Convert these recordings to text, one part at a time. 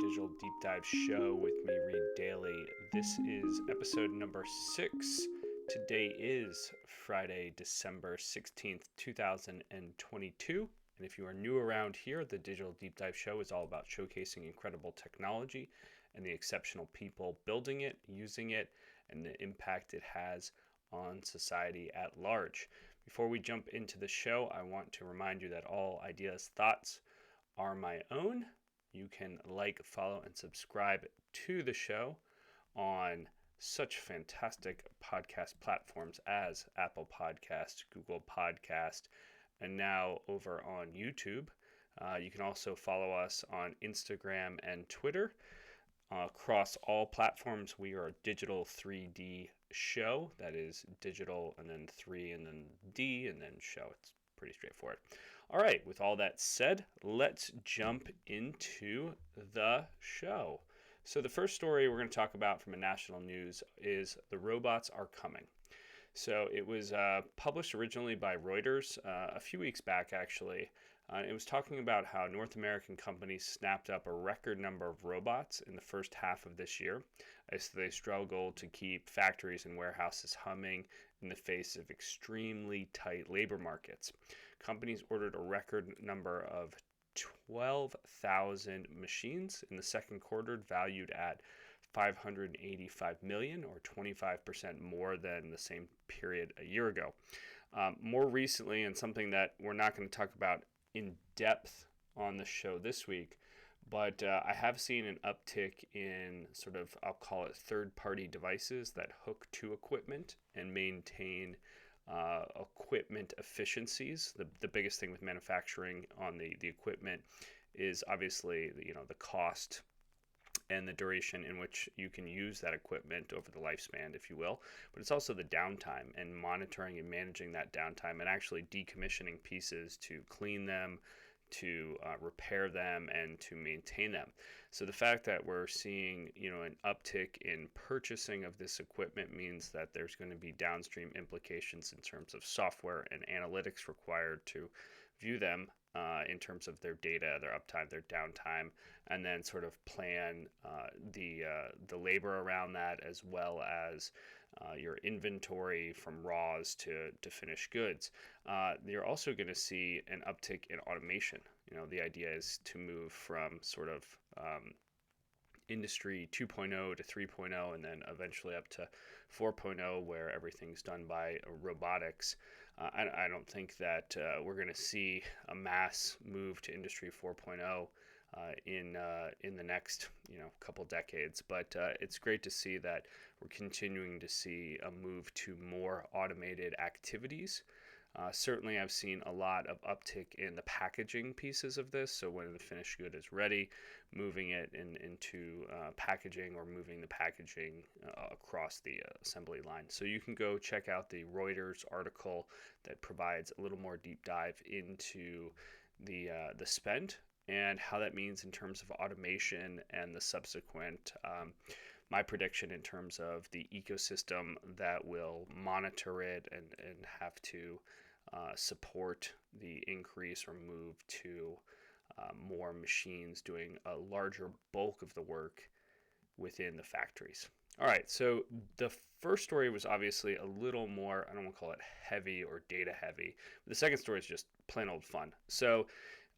Digital Deep Dive Show with me, Reed Daly. This is episode number 6. Today is Friday, December 16th, 2022. And if you are new around here, the Digital Deep Dive Show is all about showcasing incredible technology and the exceptional people building it, using it, and the impact it has on society at large. Before we jump into the show, I want to remind you that all ideas, thoughts are my own. You can like, follow, and subscribe to the show on such fantastic podcast platforms as Apple Podcast, Google Podcast, and now over on YouTube. You can also follow us on Instagram and Twitter. Across all platforms, we are a Digital 3D Show. That is digital and then 3 and then D and then show. It's pretty straightforward. All right, with all that said, let's jump into the show. So the first story we're going to talk about from a national news is the robots are coming. So it was published originally by Reuters a few weeks back, actually. It was talking about how North American companies snapped up a record number of robots in the first half of this year as they struggled to keep factories and warehouses humming in the face of extremely tight labor markets. Companies ordered a record number of 12,000 machines in the second quarter, valued at $585 million, or 25% more than the same period a year ago. More recently, and something that we're not going to talk about in depth on the show this week, but I have seen an uptick in sort of, I'll call it third-party devices that hook to equipment and maintain equipment efficiencies. The biggest thing with manufacturing on the equipment is obviously the cost and the duration in which you can use that equipment over the lifespan, if you will. But it's also the downtime and monitoring and managing that downtime and actually decommissioning pieces to clean them, to repair them, and to maintain them. So the fact that we're seeing an uptick in purchasing of this equipment means that there's going to be downstream implications in terms of software and analytics required to view them in terms of their data, their uptime, their downtime, and then sort of plan the labor around that, as well as your inventory from raws to finished goods. You're also going to see an uptick in automation. The idea is to move from sort of industry 2.0 to 3.0 and then eventually up to 4.0, where everything's done by robotics. I don't think that we're going to see a mass move to industry 4.0 in the next couple decades, but it's great to see that we're continuing to see a move to more automated activities. Certainly, I've seen a lot of uptick in the packaging pieces of this. So when the finished good is ready, moving it into packaging, or moving the packaging across the assembly line. So you can go check out the Reuters article that provides a little more deep dive into the spend and how that means in terms of automation and the subsequent, my prediction in terms of the ecosystem that will monitor it and have to support the increase or move to more machines doing a larger bulk of the work within the factories. All right, so the first story was obviously a little more, I don't want to call it heavy or data heavy. The second story is just plain old fun. So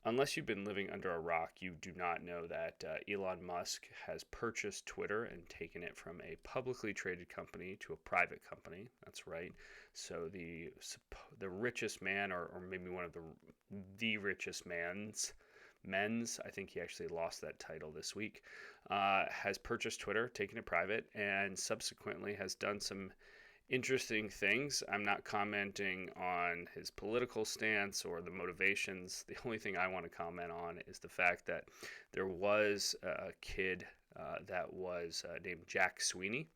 unless you've been living under a rock, you do not know that Elon Musk has purchased Twitter and taken it from a publicly traded company to a private company. That's right. So the richest man, or maybe one of the richest men's, I think he actually lost that title this week, has purchased Twitter, taken it private, and subsequently has done some interesting things. I'm not commenting on his political stance or the motivations. The only thing I want to comment on is the fact that there was a kid that was named Jack Sweeney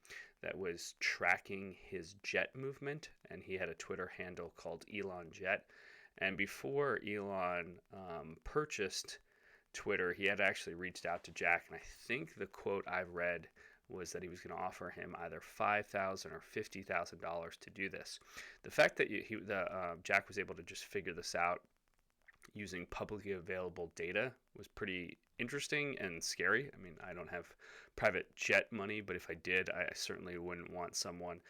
that was tracking his jet movement, and he had a Twitter handle called Elon Jet. And before Elon purchased Twitter, he had actually reached out to Jack, and I think the quote I've read was that he was going to offer him either $5,000 or $50,000 to do this. The fact that Jack was able to just figure this out using publicly available data was pretty interesting and scary. I mean, I don't have private jet money, but if I did, I certainly wouldn't want someone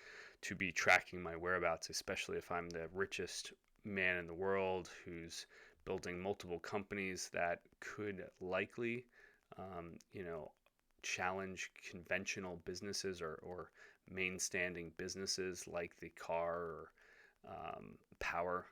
to be tracking my whereabouts, especially if I'm the richest man in the world who's building multiple companies that could likely, you know, challenge conventional businesses or mainstanding businesses like the car or power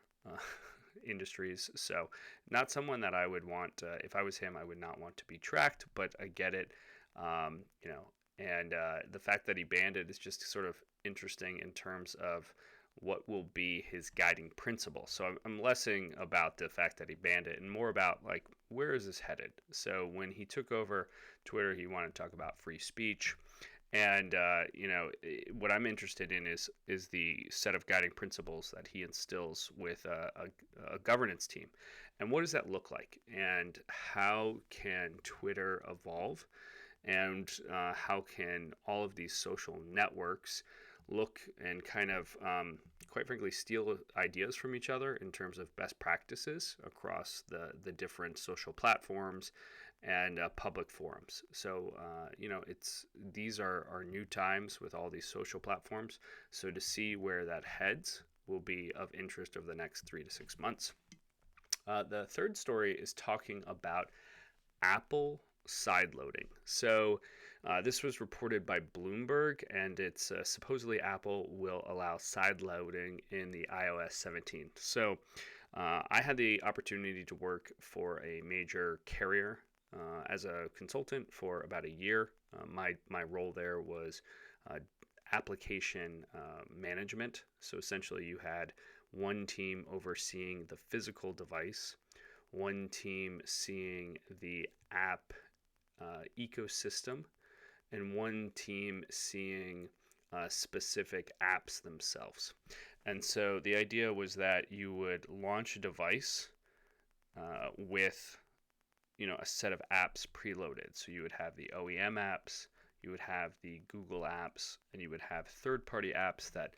industries. So, not someone that I would want. If I was him, I would not want to be tracked. But I get it, you know. And the fact that he banned it is just sort of interesting in terms of what will be his guiding principle. So I'm lessing about the fact that he banned it and more about like where is this headed. So when he took over Twitter, he wanted to talk about free speech. And you know, what I'm interested in is the set of guiding principles that he instills with a governance team, and what does that look like, and how can Twitter evolve, and how can all of these social networks look and kind of, quite frankly, steal ideas from each other in terms of best practices across the different social platforms and public forums. So, you know, these are new times with all these social platforms. So to see where that heads will be of interest over the next 3 to 6 months. The third story is talking about Apple sideloading. So this was reported by Bloomberg, and it's supposedly Apple will allow sideloading in the iOS 17. So I had the opportunity to work for a major carrier as a consultant for about a year. My role there was application management. So essentially, you had one team overseeing the physical device, one team seeing the app ecosystem, and one team seeing specific apps themselves. And so the idea was that you would launch a device with, you know, a set of apps preloaded. So you would have the OEM apps, you would have the Google apps, and you would have third-party apps that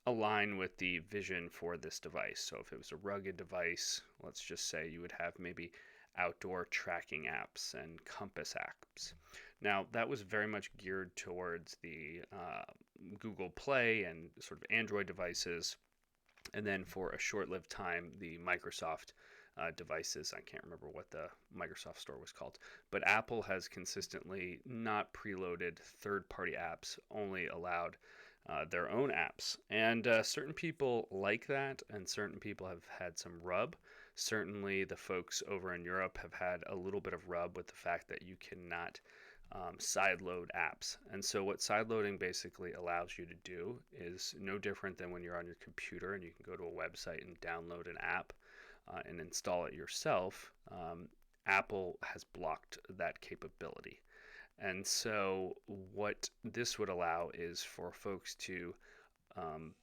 align with the vision for this device. So if it was a rugged device, let's just say you would have maybe outdoor tracking apps and compass apps. Now, that was very much geared towards the Google Play and sort of Android devices. And then for a short-lived time, the Microsoft devices. I can't remember what the Microsoft Store was called. But Apple has consistently not preloaded third-party apps, only allowed their own apps. And certain people like that, and certain people have had some rub. Certainly, the folks over in Europe have had a little bit of rub with the fact that you cannot sideload apps. And so what sideloading basically allows you to do is no different than when you're on your computer and you can go to a website and download an app and install it yourself. Apple has blocked that capability. And so what this would allow is for folks to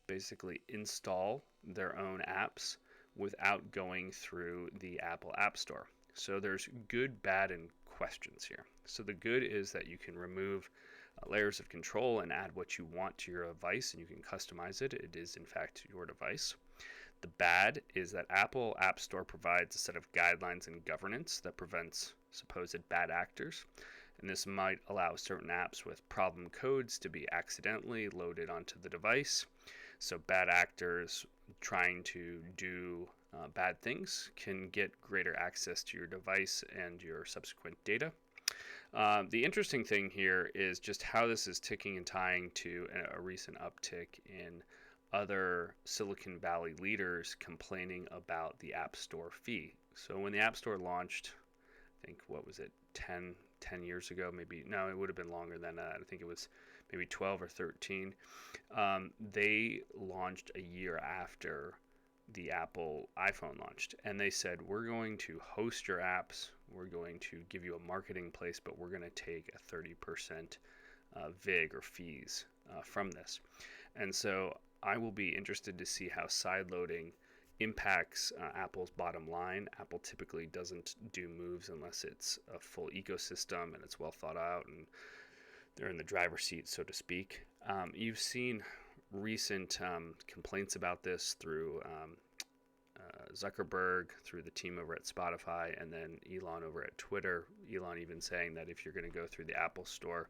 basically install their own apps without going through the Apple App Store. So there's good, bad, and questions here. So the good is that you can remove layers of control and add what you want to your device, and you can customize it. It is, in fact, your device. The bad is that Apple App Store provides a set of guidelines and governance that prevents supposed bad actors. And this might allow certain apps with problem codes to be accidentally loaded onto the device. So bad actors trying to do bad things can get greater access to your device and your subsequent data. The interesting thing here is just how this is ticking and tying to a recent uptick in other Silicon Valley leaders complaining about the App Store fee. So when the App Store launched, I think, what was it, 10 years ago, maybe, no, it would have been longer than that. I think it was maybe 12 or 13. They launched a year after the Apple iPhone launched, and they said, we're going to host your apps, we're going to give you a marketing place, but we're going to take a 30% VIG or fees from this. And so I will be interested to see how sideloading impacts Apple's bottom line. Apple typically doesn't do moves unless it's a full ecosystem and it's well thought out and they're in the driver's seat, so to speak. You've seen recent complaints about this through Zuckerberg through the team over at Spotify, and then Elon over at Twitter. Elon even saying that if you're going to go through the Apple Store,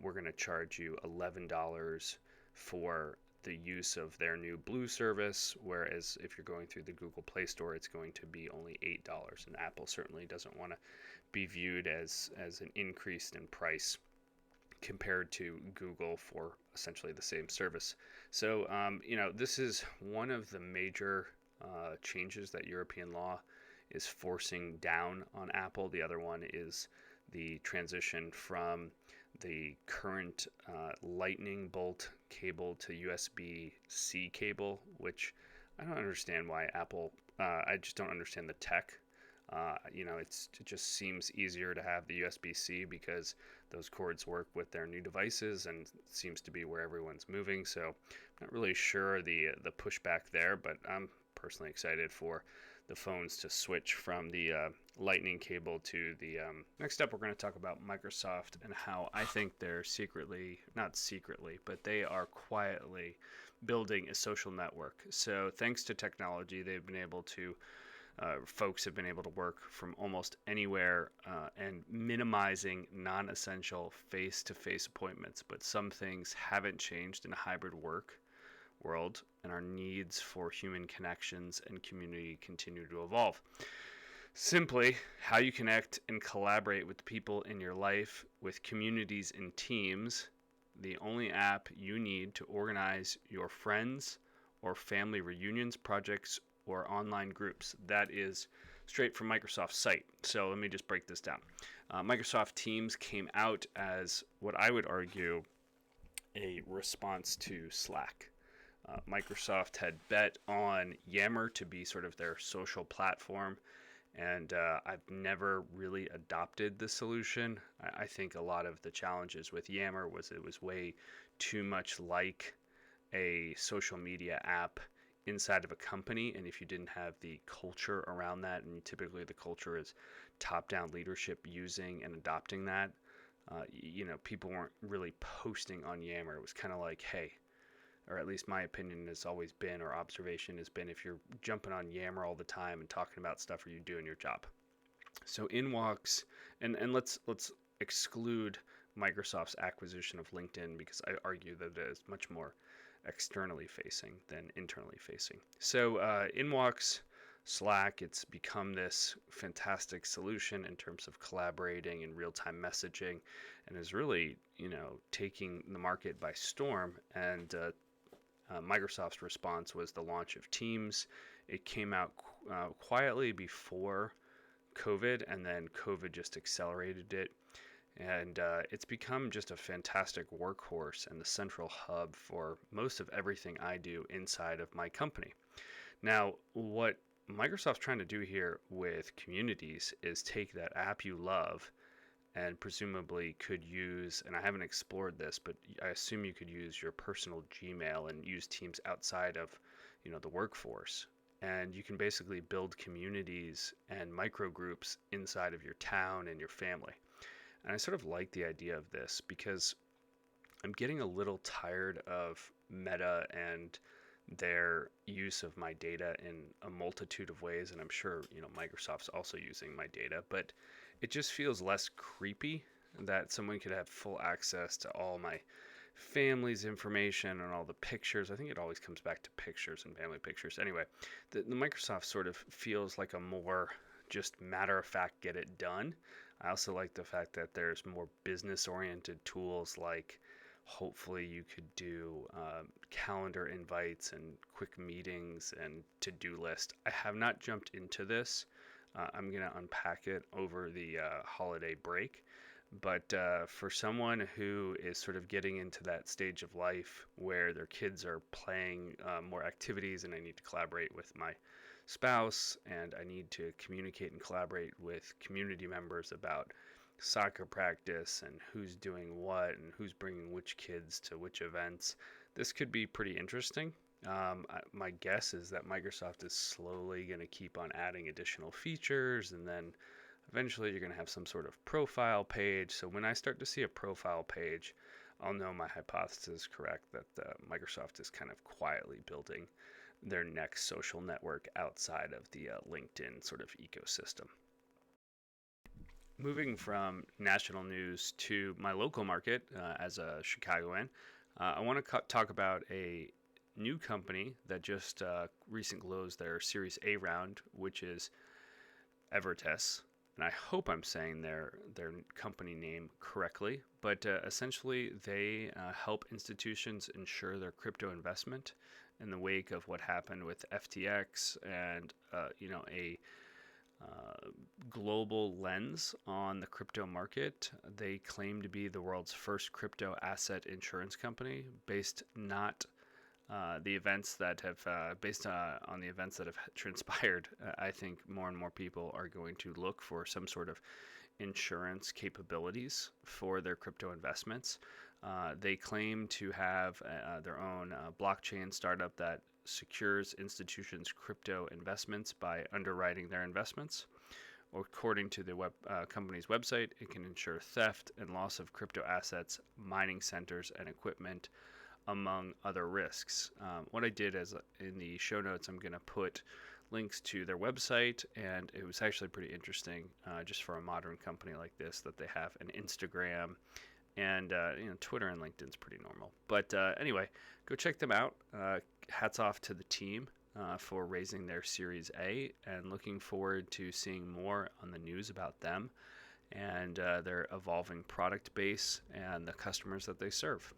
we're going to charge you $11 for the use of their new Blue service, whereas if you're going through the Google Play Store, it's going to be only $8. And Apple certainly doesn't want to be viewed as an increase in price compared to Google for essentially the same service. So, this is one of the major changes that European law is forcing down on Apple. The other one is the transition from the current lightning bolt cable to USB-C cable, which I don't understand why Apple, I just don't understand the tech. It just seems easier to have the USB-C because those cords work with their new devices and seems to be where everyone's moving. So I'm not really sure the pushback there, but I'm personally excited for the phones to switch from the lightning cable to the next up. We're going to talk about Microsoft and how I think they're not secretly, but they are quietly building a social network. So thanks to technology, they've been able to folks have been able to work from almost anywhere and minimizing non-essential face-to-face appointments. But some things haven't changed in a hybrid work world, and our needs for human connections and community continue to evolve. Simply, how you connect and collaborate with people in your life, with communities and teams, the only app you need to organize your friends or family reunions, projects, or online groups. That is straight from Microsoft's site. So let me just break this down. Microsoft Teams came out as what I would argue a response to Slack. Microsoft had bet on Yammer to be sort of their social platform, and I've never really adopted the solution. I think a lot of the challenges with Yammer was it was way too much like a social media app inside of a company, and if you didn't have the culture around that, and typically the culture is top-down leadership using and adopting that, people weren't really posting on Yammer. It was kind of like, hey, or at least my opinion has always been, or observation has been, if you're jumping on Yammer all the time and talking about stuff, are you doing your job? So in walks, and let's exclude Microsoft's acquisition of LinkedIn, because I argue that it is much more externally facing than internally facing. So in walks Slack. It's become this fantastic solution in terms of collaborating and real-time messaging, and is really, taking the market by storm. And Microsoft's response was the launch of Teams. It came out quietly before COVID, and then COVID just accelerated it. And it's become just a fantastic workhorse and the central hub for most of everything I do inside of my company. Now, what Microsoft's trying to do here with Communities is take that app you love and presumably could use, and I haven't explored this, but I assume you could use your personal Gmail and use Teams outside of, the workforce. And you can basically build communities and micro groups inside of your town and your family. And I sort of like the idea of this because I'm getting a little tired of Meta and their use of my data in a multitude of ways. And I'm sure, Microsoft's also using my data, but it just feels less creepy that someone could have full access to all my family's information and all the pictures. I think it always comes back to pictures and family pictures. Anyway, the Microsoft sort of feels like a more just matter of fact, get it done. I also like the fact that there's more business-oriented tools, like hopefully you could do calendar invites and quick meetings and to-do list. I have not jumped into this. I'm going to unpack it over the holiday break. But for someone who is sort of getting into that stage of life where their kids are playing more activities and I need to collaborate with my spouse, and I need to communicate and collaborate with community members about soccer practice and who's doing what and who's bringing which kids to which events, this could be pretty interesting. My guess is that Microsoft is slowly going to keep on adding additional features, and then eventually you're going to have some sort of profile page. So when I start to see a profile page, I'll know my hypothesis is correct, that Microsoft is kind of quietly building their next social network outside of the LinkedIn sort of ecosystem. Moving from national news to my local market as a Chicagoan, I want to talk about a new company that just recently closed their Series A round, which is Evertess. And I hope I'm saying their company name correctly, but essentially they help institutions ensure their crypto investment in the wake of what happened with FTX and a global lens on the crypto market. They claim to be the world's first crypto asset insurance company, based not the events that have based on the events that have transpired. I think more and more people are going to look for some sort of insurance capabilities for their crypto investments. They claim to have their own blockchain startup that secures institutions' crypto investments by underwriting their investments. According to the company's website, it can ensure theft and loss of crypto assets, mining centers, and equipment, among other risks. What I did is in the show notes, I'm going to put links to their website, and it was actually pretty interesting just for a modern company like this that they have an Instagram, and Twitter and LinkedIn's pretty normal. But anyway, go check them out. Hats off to the team for raising their Series A, and looking forward to seeing more on the news about them and their evolving product base and the customers that they serve.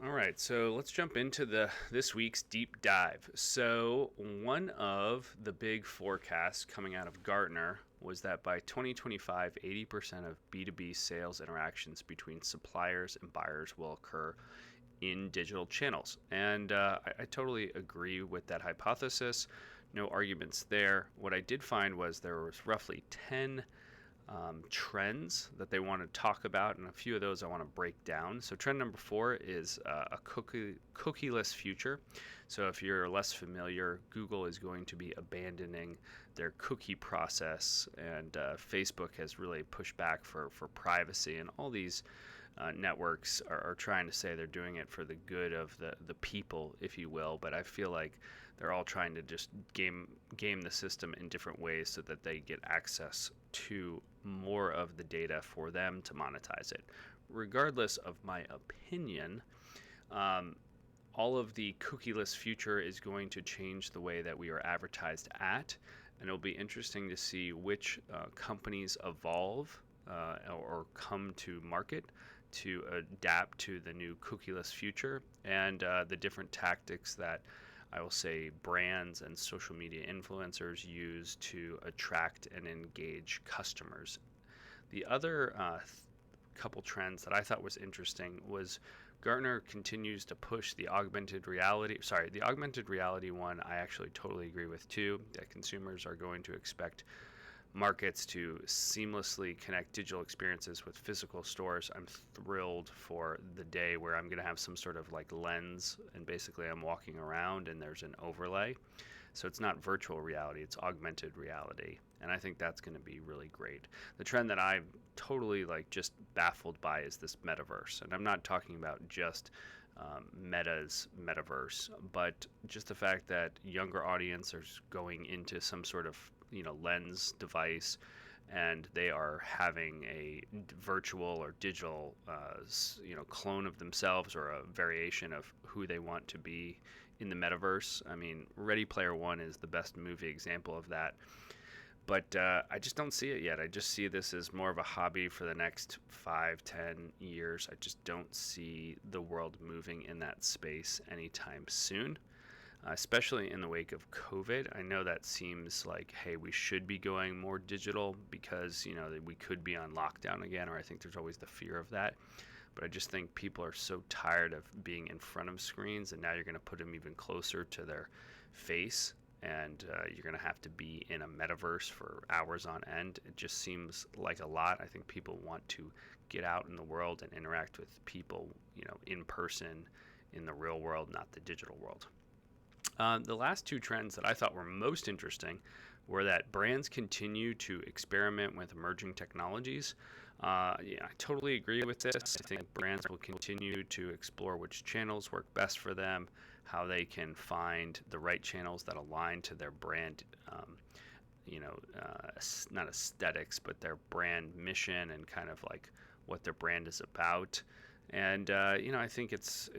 All right, so let's jump into this week's deep dive. So one of the big forecasts coming out of Gartner was that by 2025, 80% of B2B sales interactions between suppliers and buyers will occur in digital channels. And I totally agree with that hypothesis. No arguments there. What I did find was there was roughly 10 trends that they want to talk about, and a few of those I want to break down. So trend number 4 is a cookieless future. So if you're less familiar, Google is going to be abandoning their cookie process, and Facebook has really pushed back for privacy, and all these networks are trying to say they're doing it for the good of the people, if you will, but I feel like they're all trying to just game the system in different ways so that they get access to more of the data for them to monetize it. Regardless of my opinion, all of the cookieless future is going to change the way that we are advertised at, and it'll be interesting to see which companies evolve or come to market to adapt to the new cookieless future, and the different tactics that I will say brands and social media influencers use to attract and engage customers. The other couple trends that I thought was interesting was Gartner continues to push the augmented reality. The augmented reality one I actually totally agree with too, that consumers are going to expect markets to seamlessly connect digital experiences with physical stores. I'm thrilled for the day where I'm going to have some sort of like lens, and basically I'm walking around and there's an overlay. So it's not virtual reality, it's augmented reality. And I think that's going to be really great. The trend that I'm totally like just baffled by is this metaverse. And I'm not talking about just Meta's metaverse, but just the fact that younger audiences are going into some sort of lens device, and they are having a virtual or digital clone of themselves, or a variation of who they want to be in the metaverse. I mean, Ready Player One is the best movie example of that, but I just don't see it yet. I just see this as more of a hobby for the next 5-10 years. I just don't see the world moving in that space anytime soon, especially in the wake of COVID. I know that seems like, hey, we should be going more digital because, we could be on lockdown again, or I think there's always the fear of that. But I just think people are so tired of being in front of screens, and now you're going to put them even closer to their face, and you're going to have to be in a metaverse for hours on end. It just seems like a lot. I think people want to get out in the world and interact with people, in person, in the real world, not the digital world. The last two trends that I thought were most interesting were that brands continue to experiment with emerging technologies. Yeah, I totally agree with this. I think brands will continue to explore which channels work best for them, how they can find the right channels that align to their brand, not aesthetics, but their brand mission and kind of like what their brand is about. And I think it's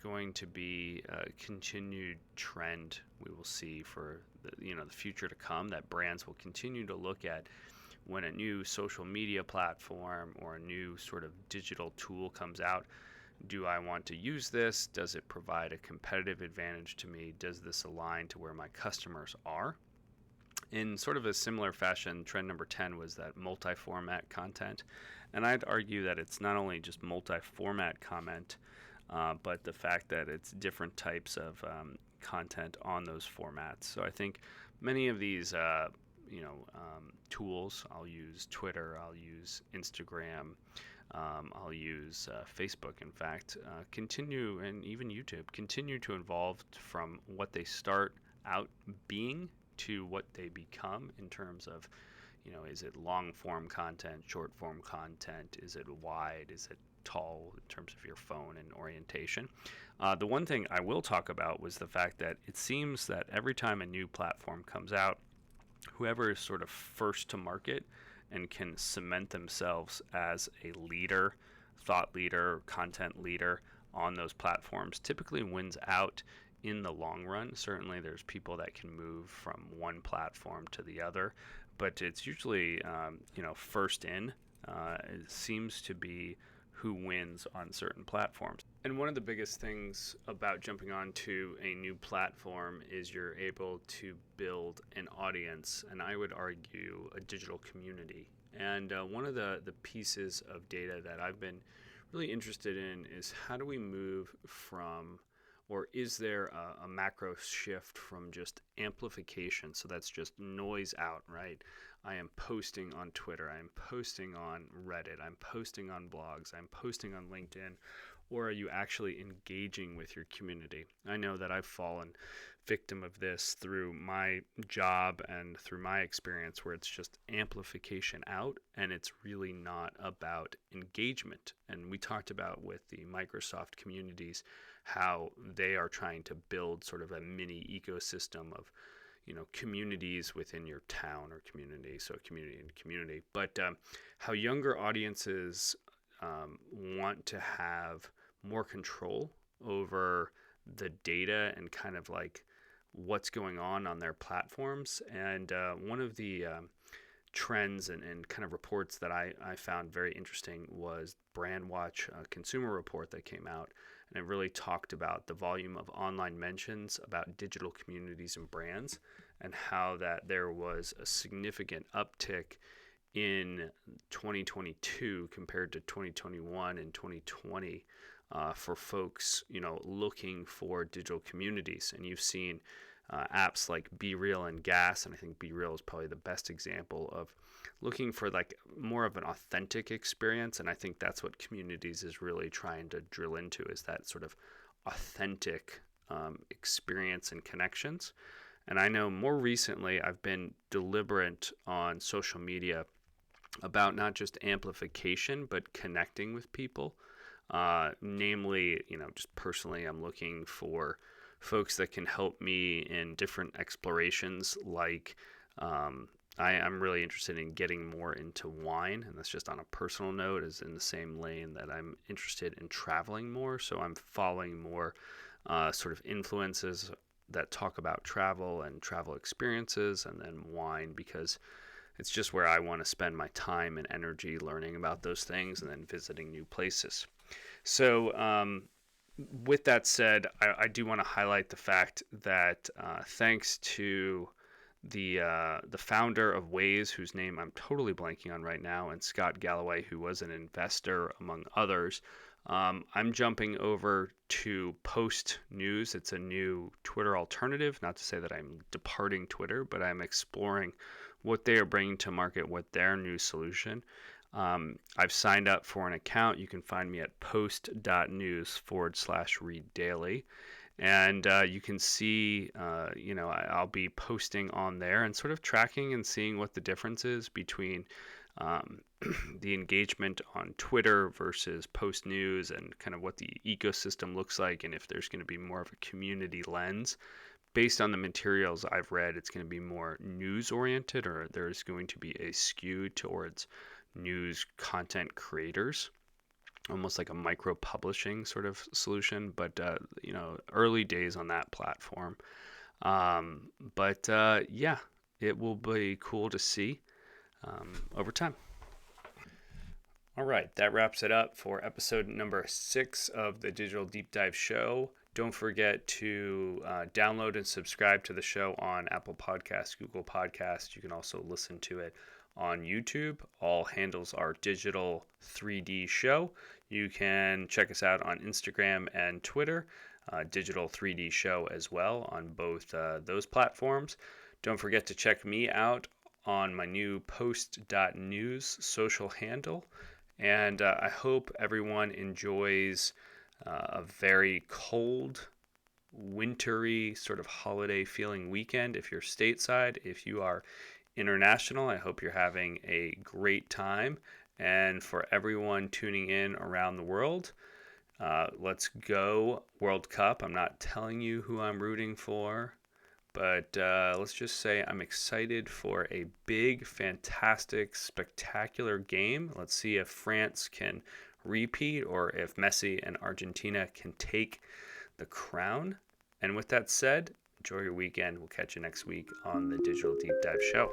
going to be a continued trend we will see for the future to come, that brands will continue to look at when a new social media platform or a new sort of digital tool comes out. Do I want to use this? Does it provide a competitive advantage to me? Does this align to where my customers are? In sort of a similar fashion, trend number 10 was that multi-format content. And I'd argue that it's not only just multi-format comment, but the fact that it's different types of content on those formats. So I think many of these tools, I'll use Twitter, I'll use Instagram, I'll use Facebook, in fact, continue, and even YouTube, continue to evolve from what they start out being to what they become in terms of, is it long form content, short form content, is it wide, is it tall in terms of your phone and orientation. The one thing I will talk about was the fact that it seems that every time a new platform comes out, whoever is sort of first to market and can cement themselves as a leader, thought leader, content leader on those platforms typically wins out in the long run. Certainly there's people that can move from one platform to the other, but it's usually first in. It seems to be who wins on certain platforms. And one of the biggest things about jumping onto a new platform is you're able to build an audience, and I would argue a digital community. And one of the pieces of data that I've been really interested in is how do we move from, or is there a macro shift from just amplification? So that's just noise out, right? I am posting on Twitter, I'm posting on Reddit, I'm posting on blogs, I'm posting on LinkedIn, or are you actually engaging with your community? I know that I've fallen victim of this through my job and through my experience, where it's just amplification out and it's really not about engagement. And we talked about with the Microsoft communities how they are trying to build sort of a mini ecosystem of communities within your town or community, so community and community, but how younger audiences want to have more control over the data and kind of like what's going on their platforms. And one of the trends and kind of reports that I found very interesting was Brandwatch consumer report that came out, and it really talked about the volume of online mentions about digital communities and brands, and how that there was a significant uptick in 2022 compared to 2021 and 2020 for folks, looking for digital communities. And you've seen apps like BeReal and Gas, and I think BeReal is probably the best example of looking for like more of an authentic experience. And I think that's what communities is really trying to drill into, is that sort of authentic experience and connections. And I know more recently I've been deliberate on social media about not just amplification, but connecting with people. Namely, just personally, I'm looking for folks that can help me in different explorations. Like I'm really interested in getting more into wine, and that's just on a personal note, is in the same lane that I'm interested in traveling more. So I'm following more sort of influences that talk about travel and travel experiences, and then wine, because it's just where I want to spend my time and energy learning about those things and then visiting new places. So with that said, I do want to highlight the fact that thanks to the founder of Waze, whose name I'm totally blanking on right now, and Scott Galloway, who was an investor among others, I'm jumping over to Post News. It's a new Twitter alternative. Not to say that I'm departing Twitter, but I'm exploring what they are bringing to market, what their new solution. I've signed up for an account. You can find me at post.news/read daily. And you can see, I'll be posting on there and sort of tracking and seeing what the difference is between the engagement on Twitter versus post news, and kind of what the ecosystem looks like, and if there's going to be more of a community lens. Based on the materials I've read, it's going to be more news oriented, or there's going to be a skew towards news content creators, almost like a micro publishing sort of solution. But early days on that platform. But yeah, it will be cool to see over time. All right, that wraps it up for episode number 6 of the Digital Deep Dive Show. Don't forget to download and subscribe to the show on Apple Podcasts, Google Podcasts. You can also listen to it on YouTube. All handles are Digital 3D Show. You can check us out on Instagram and Twitter, Digital 3D Show as well on both those platforms. Don't forget to check me out on my new post.news social handle. And I hope everyone enjoys a very cold, wintry, sort of holiday feeling weekend if you're stateside. If you are international, I hope you're having a great time. And for everyone tuning in around the world, let's go World Cup. I'm not telling you who I'm rooting for, but let's just say I'm excited for a big, fantastic, spectacular game. Let's see if France can repeat or if Messi and Argentina can take the crown. And with that said, enjoy your weekend. We'll catch you next week on the Digital Deep Dive Show.